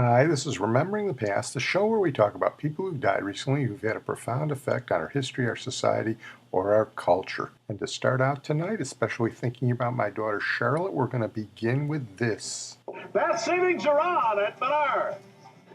Hi, this is Remembering the Past, the show where we talk about people who died recently who've had a profound effect on our history, our society, or our culture. And to start out tonight, especially thinking about my daughter Charlotte, we're going to begin with this. Best savings are on at Menards.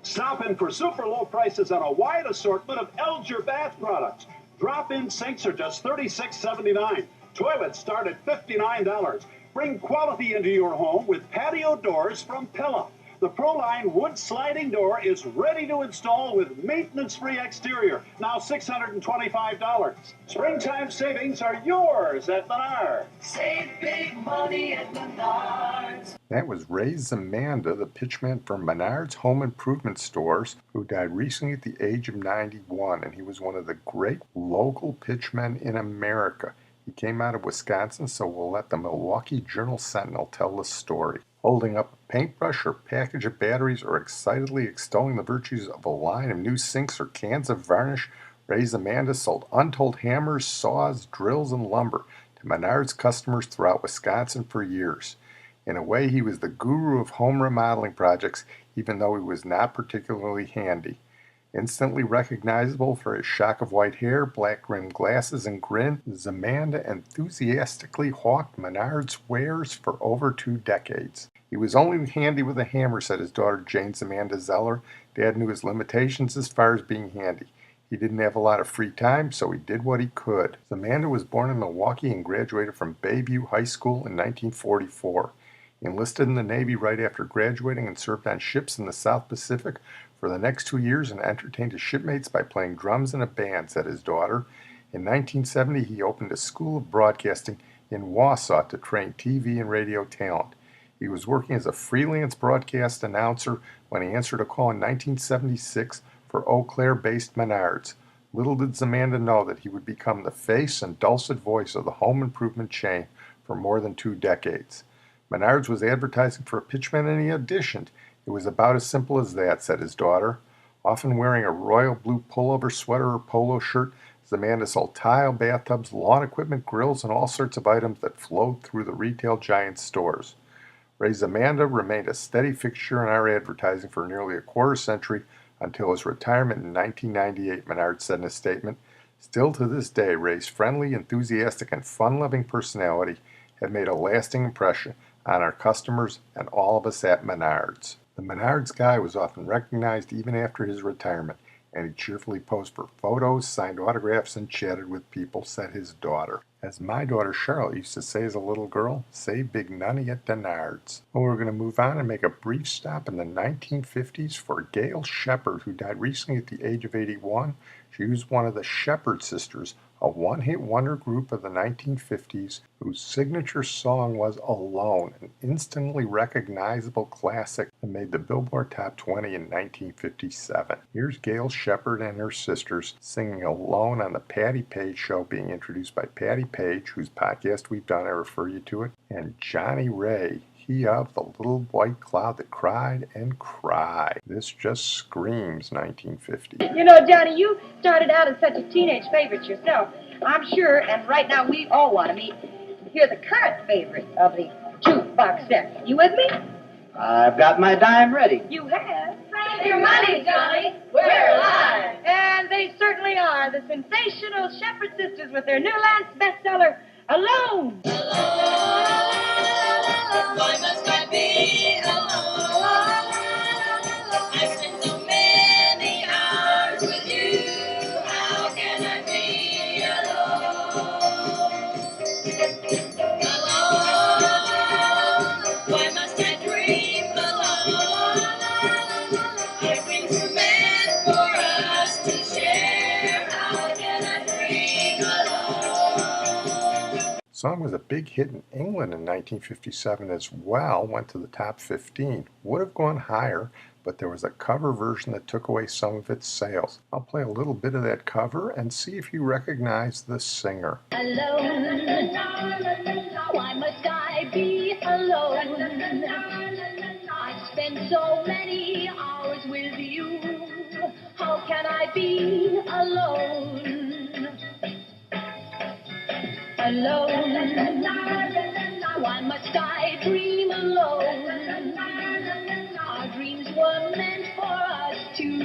Stop in for super low prices on a wide assortment of Elger bath products. Drop-in sinks are just $36.79. Toilets start at $59. Bring quality into your home with patio doors from Pella. The ProLine wood sliding door is ready to install with maintenance-free exterior, now $625. Springtime savings are yours at Menards. Save big money at Menards. That was Ray Szmanda, the pitchman from Menards Home Improvement Stores, who died recently at the age of 91, and he was one of the great local pitchmen in America. He came out of Wisconsin, so we'll let the Milwaukee Journal-Sentinel tell the story. Holding up a paintbrush or package of batteries or excitedly extolling the virtues of a line of new sinks or cans of varnish, Ray Szmanda sold untold hammers, saws, drills, and lumber to Menards customers throughout Wisconsin for years. In a way, he was the guru of home remodeling projects, even though he was not particularly handy. Instantly recognizable for his shock of white hair, black-rimmed glasses, and grin, Szmanda enthusiastically hawked Menards wares for over 2 decades. He was only handy with a hammer, said his daughter Jane Szmanda Zeller. Dad knew his limitations as far as being handy. He didn't have a lot of free time, so he did what he could. Szmanda was born in Milwaukee and graduated from Bayview High School in 1944. He enlisted in the Navy right after graduating and served on ships in the South Pacific for the next 2 years and entertained his shipmates by playing drums in a band, said his daughter. In 1970, he opened a school of broadcasting in Wausau to train TV and radio talent. He was working as a freelance broadcast announcer when he answered a call in 1976 for Eau Claire-based Menards. Little did Szmanda know that he would become the face and dulcet voice of the home improvement chain for more than 2 decades. Menards was advertising for a pitchman and he auditioned. It was about as simple as that, said his daughter. Often wearing a royal blue pullover sweater or polo shirt, Szmanda sold tile, bathtubs, lawn equipment, grills, and all sorts of items that flowed through the retail giant's stores. Ray Szmanda remained a steady fixture in our advertising for nearly a quarter century until his retirement in 1998, Menards said in a statement. Still to this day, Ray's friendly, enthusiastic, and fun-loving personality have made a lasting impression on our customers and all of us at Menards. The Menards guy was often recognized even after his retirement, and he cheerfully posed for photos, signed autographs, and chatted with people, said his daughter. As my daughter Charlotte used to say as a little girl, save big money at Menards. Well, we're going to move on and make a brief stop in the 1950s for Gayle Shepherd, who died recently at the age of 81. She was one of the Sheppard sisters, a one-hit wonder group of the 1950s whose signature song was Alone, an instantly recognizable classic that made the Billboard Top 20 in 1957. Here's Gayle Shepherd and her sisters singing Alone on the Patti Page Show, being introduced by Patti Page, whose podcast we've done, I refer you to it, and Johnny Ray, he of the little white cloud that cried and cried. This just screams 1950. You know, Johnny, you started out as such a teenage favorite yourself. I'm sure, and right now we all want to hear the current favorite of the jukebox set. You with me? I've got my dime ready. You have? Save your money, Johnny. We're alive. And they certainly are. The sensational Shepherd sisters with their new Lance bestseller, Alone. Why must I be alone? I spent so many hours with you. How can I be alone? Alone. Why must I dream alone? Our dreams were meant for us to share. How can I dream alone? The song was a big hit in England in 1957 as well, went to the top 15. Would have gone higher, but there was a cover version that took away some of its sales. I'll play a little bit of that cover and see if you recognize the singer. Alone, why must I be alone? I spent so many hours with you. How can I be alone? Alone, why must I dream alone? Our dreams were meant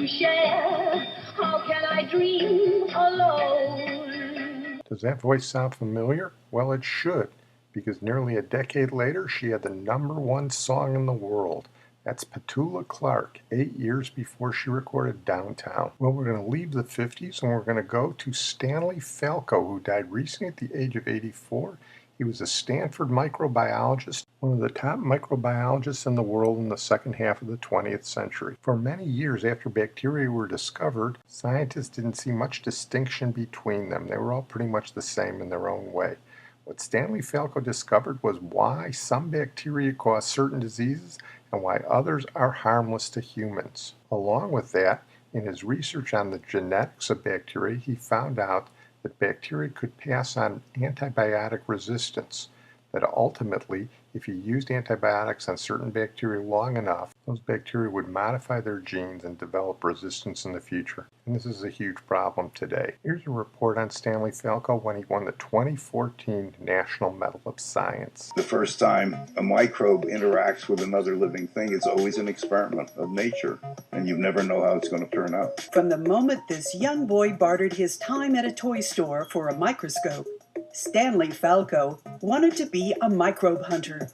share. How can I dream alone? Does that voice sound familiar? Well, it should, because nearly a decade later, she had the #1 song in the world. That's Petula Clark, 8 years before she recorded Downtown. Well, we're going to leave the 50s and we're going to go to Stanley Falkow, who died recently at the age of 84. He was a Stanford microbiologist, one of the top microbiologists in the world in the second half of the 20th century. For many years after bacteria were discovered, scientists didn't see much distinction between them. They were all pretty much the same in their own way. What Stanley Falkow discovered was why some bacteria cause certain diseases and why others are harmless to humans. Along with that, in his research on the genetics of bacteria, he found out that bacteria could pass on antibiotic resistance, that ultimately, if you used antibiotics on certain bacteria long enough, those bacteria would modify their genes and develop resistance in the future. And this is a huge problem today. Here's a report on Stanley Falkow when he won the 2014 National Medal of Science. The first time a microbe interacts with another living thing, it's always an experiment of nature, and you never know how it's going to turn out. From the moment this young boy bartered his time at a toy store for a microscope, Stanley Falkow wanted to be a microbe hunter.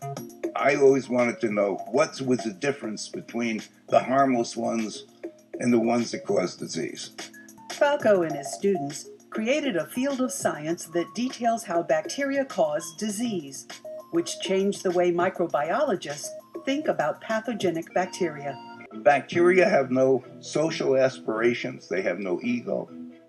I always wanted to know what was the difference between the harmless ones and the ones that cause disease. Falco and his students created a field of science that details how bacteria cause disease, which changed the way microbiologists think about pathogenic bacteria. Bacteria have no social aspirations. They have no ego.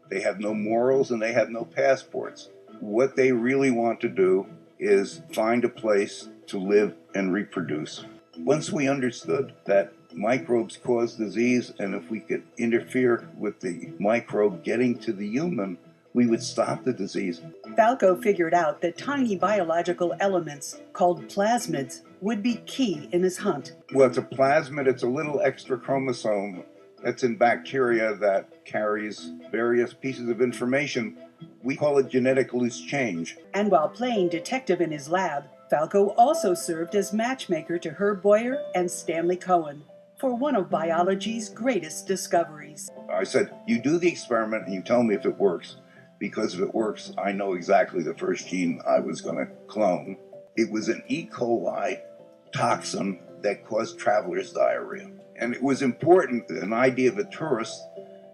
They have no morals, and they have no passports. What they really want to do is find a place to live and reproduce. Once we understood that microbes cause disease, and if we could interfere with the microbe getting to the human, we would stop the disease. Falco figured out that tiny biological elements called plasmids would be key in his hunt. Well, it's a plasmid. It's a little extra chromosome that's in bacteria that carries various pieces of information. We call it genetic loose change. And while playing detective in his lab, Falco also served as matchmaker to Herb Boyer and Stanley Cohen for one of biology's greatest discoveries. I said, you do the experiment and you tell me if it works, because if it works, I know exactly the first gene I was going to clone. It was an E. coli toxin that caused traveler's diarrhea. And it was important, an idea of a tourist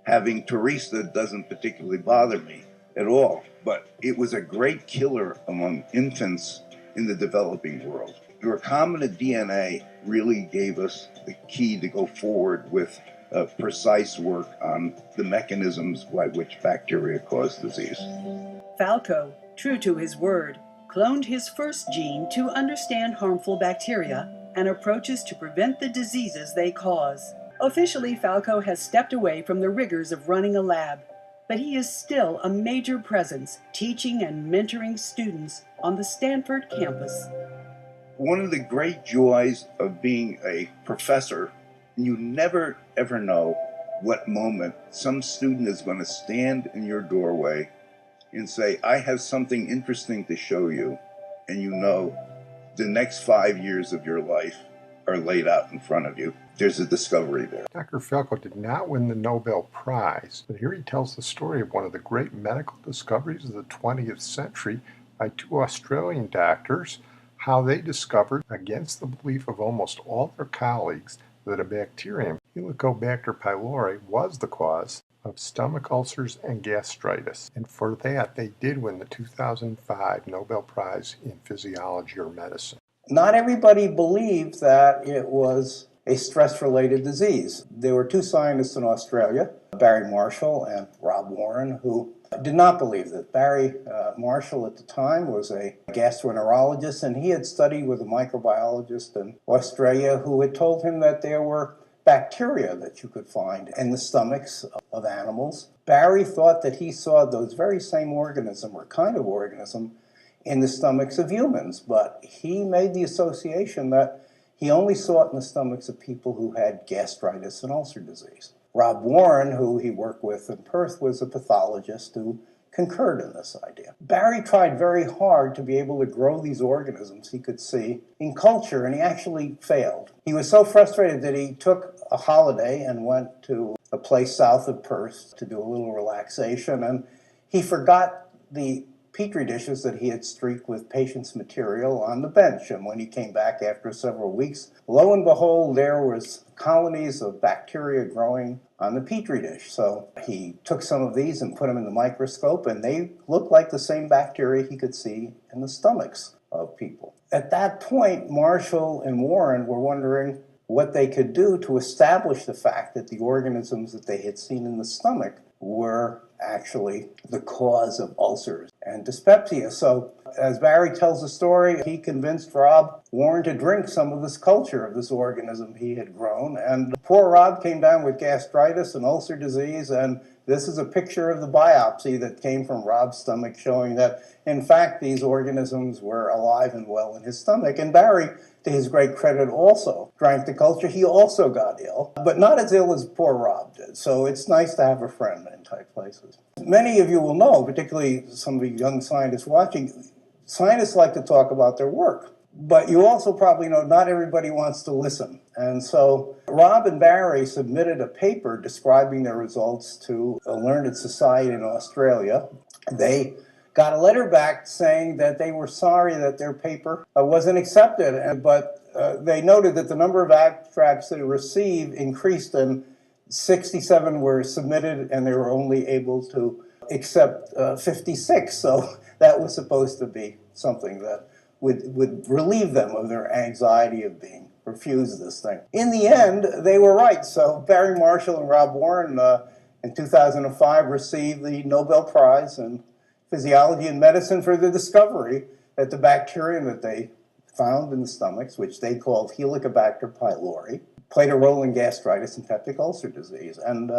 having turista doesn't particularly bother me at all, but it was a great killer among infants in the developing world. The recombinant DNA really gave us the key to go forward with precise work on the mechanisms by which bacteria cause disease. Falco, true to his word, cloned his first gene to understand harmful bacteria and approaches to prevent the diseases they cause. Officially, Falco has stepped away from the rigors of running a lab, but he is still a major presence, teaching and mentoring students on the Stanford campus. One of the great joys of being a professor, you never ever know what moment some student is going to stand in your doorway and say, I have something interesting to show you, and you know the next 5 years of your life are laid out in front of you. There's a discovery there. Dr. Falco did not win the Nobel Prize, but here he tells the story of one of the great medical discoveries of the 20th century by 2 Australian doctors, how they discovered, against the belief of almost all their colleagues, that a bacterium, Helicobacter pylori, was the cause of stomach ulcers and gastritis. And for that, they did win the 2005 Nobel Prize in Physiology or Medicine. Not everybody believed that it was a stress-related disease. There were 2 scientists in Australia, Barry Marshall and Rob Warren, who did not believe that. Barry Marshall at the time was a gastroenterologist, and he had studied with a microbiologist in Australia who had told him that there were bacteria that you could find in the stomachs of animals. Barry thought that he saw those very same organism, or kind of organism, in the stomachs of humans, but he made the association that he only saw it in the stomachs of people who had gastritis and ulcer disease. Rob Warren, who he worked with in Perth, was a pathologist who concurred in this idea. Barry tried very hard to be able to grow these organisms he could see in culture, and he actually failed. He was so frustrated that he took a holiday and went to a place south of Perth to do a little relaxation, and he forgot the petri dishes that he had streaked with patient's material on the bench. And when he came back after several weeks, lo and behold, there was colonies of bacteria growing on the petri dish. So he took some of these and put them in the microscope, and they looked like the same bacteria he could see in the stomachs of people. At that point, Marshall and Warren were wondering what they could do to establish the fact that the organisms that they had seen in the stomach were actually the cause of ulcers and dyspepsia. So, as Barry tells the story, he convinced Rob Warren to drink some of this culture of this organism he had grown. And poor Rob came down with gastritis and ulcer disease, and this is a picture of the biopsy that came from Rob's stomach showing that, in fact, these organisms were alive and well in his stomach. And Barry, to his great credit, also drank the culture. He also got ill, but not as ill as poor Rob did. So it's nice to have a friend in tight places. Many of you will know, particularly some of you young scientists watching, scientists like to talk about their work. But you also probably know not everybody wants to listen. And so Rob and Barry submitted a paper describing their results to a learned society in Australia. They got a letter back saying that they were sorry that their paper wasn't accepted, but they noted that the number of abstracts they received increased, and 67 were submitted, and they were only able to accept 56. So that was supposed to be something that would relieve them of their anxiety of being refused this thing. In the end, they were right. So Barry Marshall and Rob Warren in 2005 received the Nobel Prize in Physiology and Medicine for the discovery that the bacterium that they found in the stomachs, which they called Helicobacter pylori, played a role in gastritis and peptic ulcer disease. And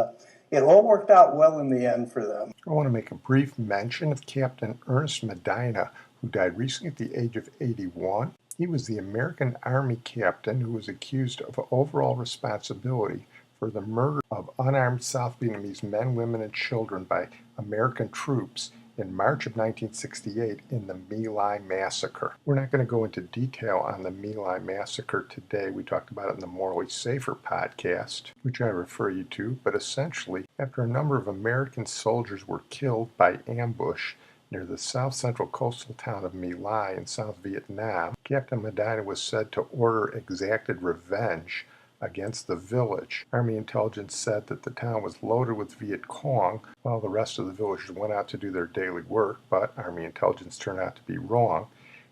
it all worked out well in the end for them. I want to make a brief mention of Captain Ernest Medina, who died recently at the age of 81. He was the American Army captain who was accused of overall responsibility for the murder of unarmed South Vietnamese men, women, and children by American troops in March of 1968 in the My Lai massacre. We're not going to go into detail on the My Lai massacre today. We talked about it in the Morally Safer podcast, which I refer you to, but essentially, after a number of American soldiers were killed by ambush near the south-central coastal town of My Lai in South Vietnam, Captain Medina was said to order exacted revenge against the village. Army intelligence said that the town was loaded with Viet Cong while the rest of the villagers went out to do their daily work, but Army intelligence turned out to be wrong,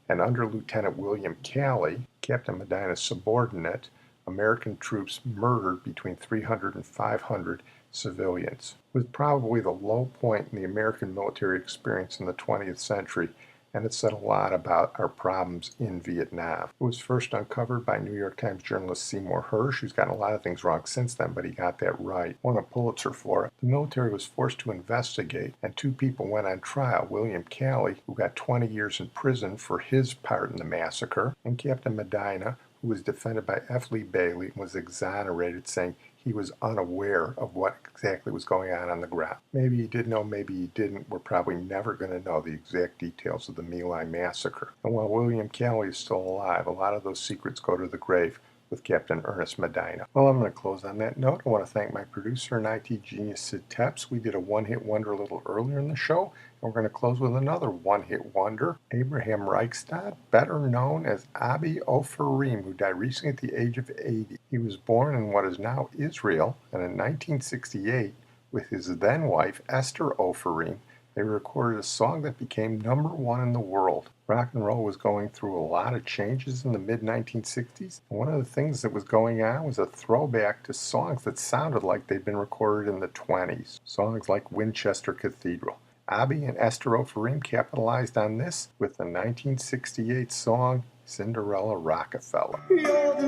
and under Lieutenant William Calley, Captain Medina's subordinate, American troops murdered between 300 and 500 civilians. It was probably the low point in the American military experience in the 20th century, and it said a lot about our problems in Vietnam. It was first uncovered by New York Times journalist Seymour Hersh, who's gotten a lot of things wrong since then, but he got that right. Won a Pulitzer for it. The military was forced to investigate, and two people went on trial. William Calley, who got 20 years in prison for his part in the massacre, and Captain Medina, who was defended by F. Lee Bailey and was exonerated, saying he was unaware of what exactly was going on the ground. Maybe he did know, maybe he didn't. We're probably never going to know the exact details of the My Lai massacre. And while William Calley is still alive, a lot of those secrets go to the grave with Captain Ernest Medina. Well, I'm going to close on that note. I want to thank my producer and IT genius, Sid Tepps. We did a one-hit wonder a little earlier in the show, and we're going to close with another one-hit wonder, Abraham Reichstadt, better known as Abi Ofarim, who died recently at the age of 80. He was born in what is now Israel, and in 1968, with his then-wife, Esther Ofarim, they recorded a song that became #1 in the world. Rock and roll was going through a lot of changes in the mid-1960s. And one of the things that was going on was a throwback to songs that sounded like they'd been recorded in the 20s. Songs like Winchester Cathedral. Abi and Esther Ofarim capitalized on this with the 1968 song Cinderella Rockafella. You're the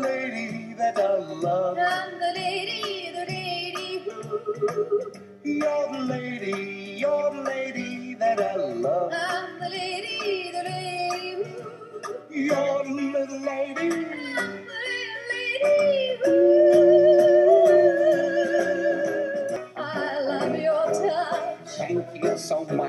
lady that I love. I'm the lady who. You're the lady that I love. I'm the lady who. You're the little lady. I'm the little lady who. I love your touch. Thank you so much.